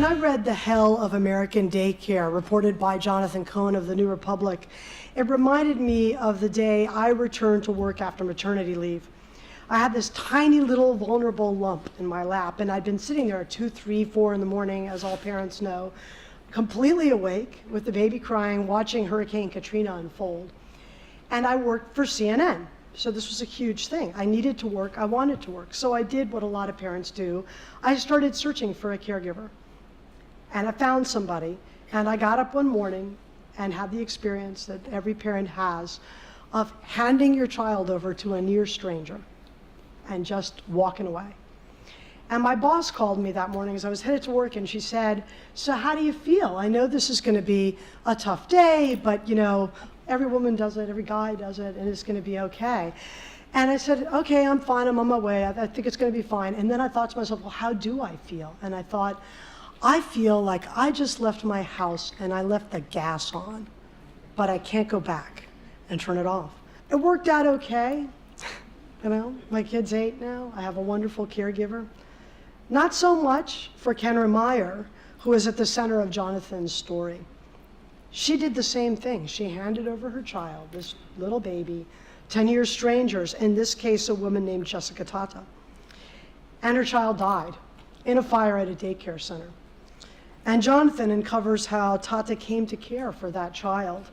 When I read The Hell of American Daycare, reported by Jonathan Cohn of the New Republic, it reminded me of the day I returned to work after maternity leave. I had this tiny little vulnerable lump in my lap, and I'd been sitting there at 2, 3, 4 in the morning, as all parents know, completely awake with the baby crying, watching Hurricane Katrina unfold. And I worked for CNN. So this was a huge thing. I needed to work, I wanted to work. So I did what a lot of parents do. I started searching for a caregiver. And I found somebody, and I got up one morning and had the experience that every parent has of handing your child over to a near stranger and just walking away. And my boss called me that morning as I was headed to work, and she said, "So how do you feel? I know this is going to be a tough day, but you know, every woman does it, every guy does it, and it's going to be okay." And I said, "Okay, I'm fine, I'm on my way, I think it's going to be fine." And then I thought to myself, well, how do I feel? And I thought, I feel like I just left my house and I left the gas on, but I can't go back and turn it off. It worked out okay. You know, my kid's 8 now, I have a wonderful caregiver. Not so much for Kenra Meyer, who is at the center of Jonathan's story. She did the same thing. She handed over her child, this little baby, to near strangers, in this case, a woman named Jessica Tata. And her child died in a fire at a daycare center. And Jonathan uncovers how Tata came to care for that child.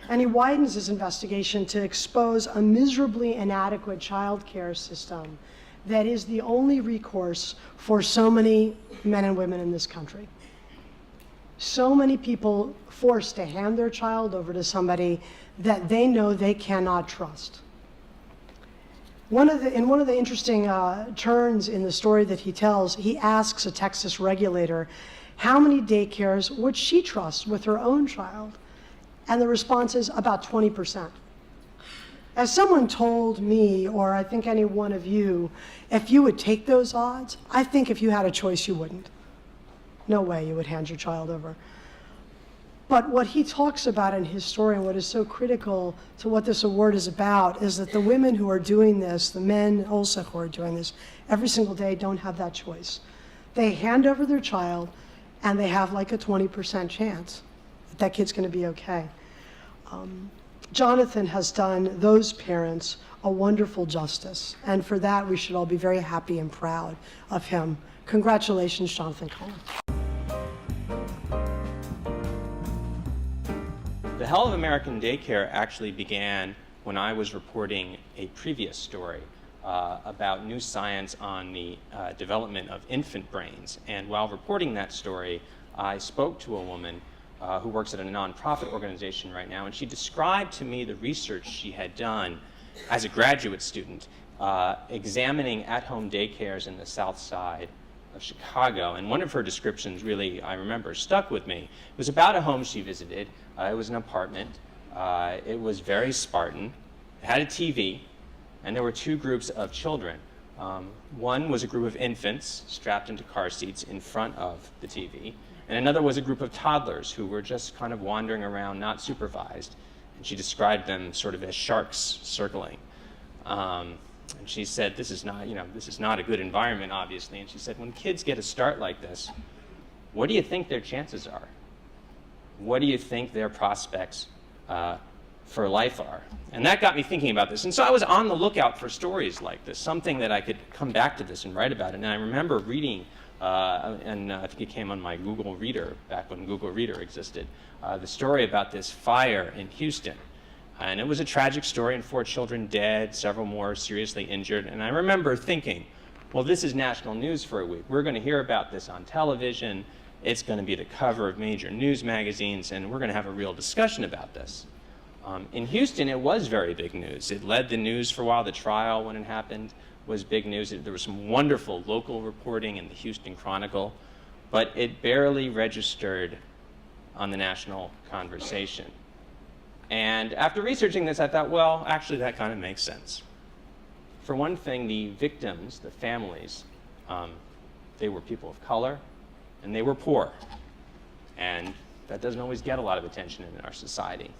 And he widens his investigation to expose a miserably inadequate child care system that is the only recourse for so many men and women in this country. So many people forced to hand their child over to somebody that they know they cannot trust. In one of the interesting turns in the story that he tells, he asks a Texas regulator how many daycares would she trust with her own child? And the response is about 20%. As someone told me, or I think any one of you, if you would take those odds, I think if you had a choice, you wouldn't. No way you would hand your child over. But what he talks about in his story, and what is so critical to what this award is about, is that the women who are doing this, the men also who are doing this every single day, don't have that choice. They hand over their child, and they have like a 20% chance that that kid's going to be okay. Jonathan has done those parents a wonderful justice, and for that we should all be very happy and proud of him. Congratulations, Jonathan Cohn. The Hell of American Daycare actually began when I was reporting a previous story about new science on the development of infant brains. And while reporting that story, I spoke to a woman who works at a nonprofit organization right now, and she described to me the research she had done as a graduate student, examining at-home daycares in the South Side of Chicago. And one of her descriptions really, I remember, stuck with me. It was about a home she visited. It was an apartment. It was very Spartan. It had a TV, and there were two groups of children. One was a group of infants strapped into car seats in front of the TV, and another was a group of toddlers who were just kind of wandering around, not supervised. And she described them sort of as sharks circling. And she said, this is not a good environment, obviously. And she said, when kids get a start like this, what do you think their chances are? What do you think their prospects for life are? And that got me thinking about this. And so I was on the lookout for stories like this, something that I could come back to this and write about it. And I remember reading, and I think it came on my Google Reader, back when Google Reader existed, the story about this fire in Houston. And it was a tragic story, and 4 children dead, several more seriously injured. And I remember thinking, well, this is national news for a week. We're going to hear about this on television. It's going to be the cover of major news magazines, and we're going to have a real discussion about this. In Houston, it was very big news. It led the news for a while. The trial, when it happened, was big news. There was some wonderful local reporting in the Houston Chronicle, but it barely registered on the national conversation. And after researching this, I thought, well, actually, that kind of makes sense. For one thing, the victims, the families, they were people of color, and they were poor. And that doesn't always get a lot of attention in our society.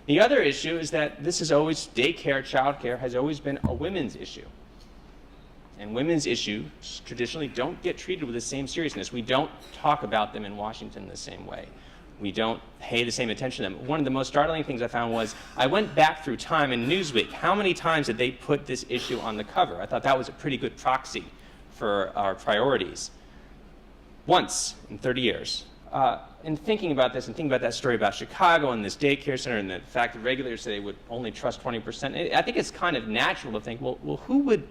The other issue is that this is always, daycare, childcare, has always been a women's issue. And women's issues traditionally don't get treated with the same seriousness. We don't talk about them in Washington the same way. We don't pay the same attention to them. One of the most startling things I found was I went back through time in Newsweek. How many times did they put this issue on the cover? I thought that was a pretty good proxy for our priorities. Once in 30 years. In thinking about this and thinking about that story about Chicago and this daycare center and the fact that regulators say they would only trust 20%, I think it's kind of natural to think, well, who would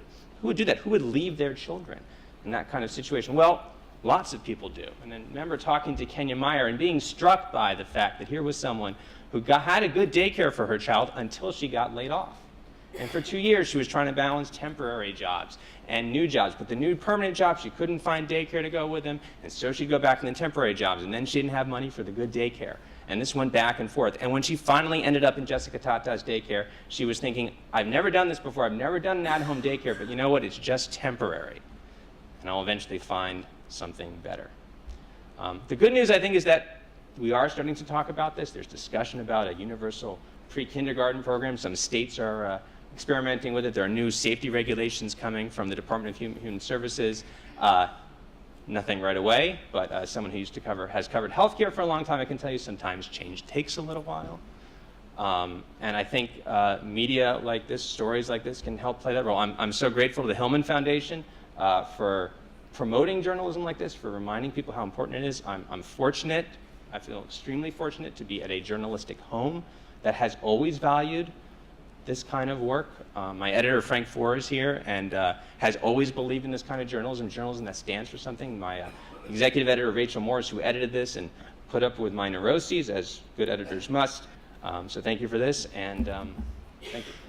do that? Who would leave their children in that kind of situation? Well, lots of people do. And then remember talking to Kenya Meyer and being struck by the fact that here was someone who had a good daycare for her child until she got laid off. And for 2 years, she was trying to balance temporary jobs and new jobs. But the new permanent job, she couldn't find daycare to go with them, and so she'd go back to the temporary jobs. And then she didn't have money for the good daycare. And this went back and forth. And when she finally ended up in Jessica Tata's daycare, she was thinking, I've never done this before. I've never done an at-home daycare, but you know what? It's just temporary. And I'll eventually find something better. The good news, I think, is that we are starting to talk about this. There's discussion about a universal pre-kindergarten program. Some states are experimenting with it. There are new safety regulations coming from the Department of Human Services. Nothing right away, but as someone who has covered healthcare for a long time, I can tell you sometimes change takes a little while. And I think media like this, stories like this, can help play that role. I'm so grateful to the Hillman Foundation for promoting journalism like this, for reminding people how important it is. I'm fortunate, I feel extremely fortunate to be at a journalistic home that has always valued this kind of work. My editor, Frank Foer, is here and has always believed in this kind of journalism that stands for something. My executive editor, Rachel Morris, who edited this and put up with my neuroses, as good editors must. So thank you for this, and thank you.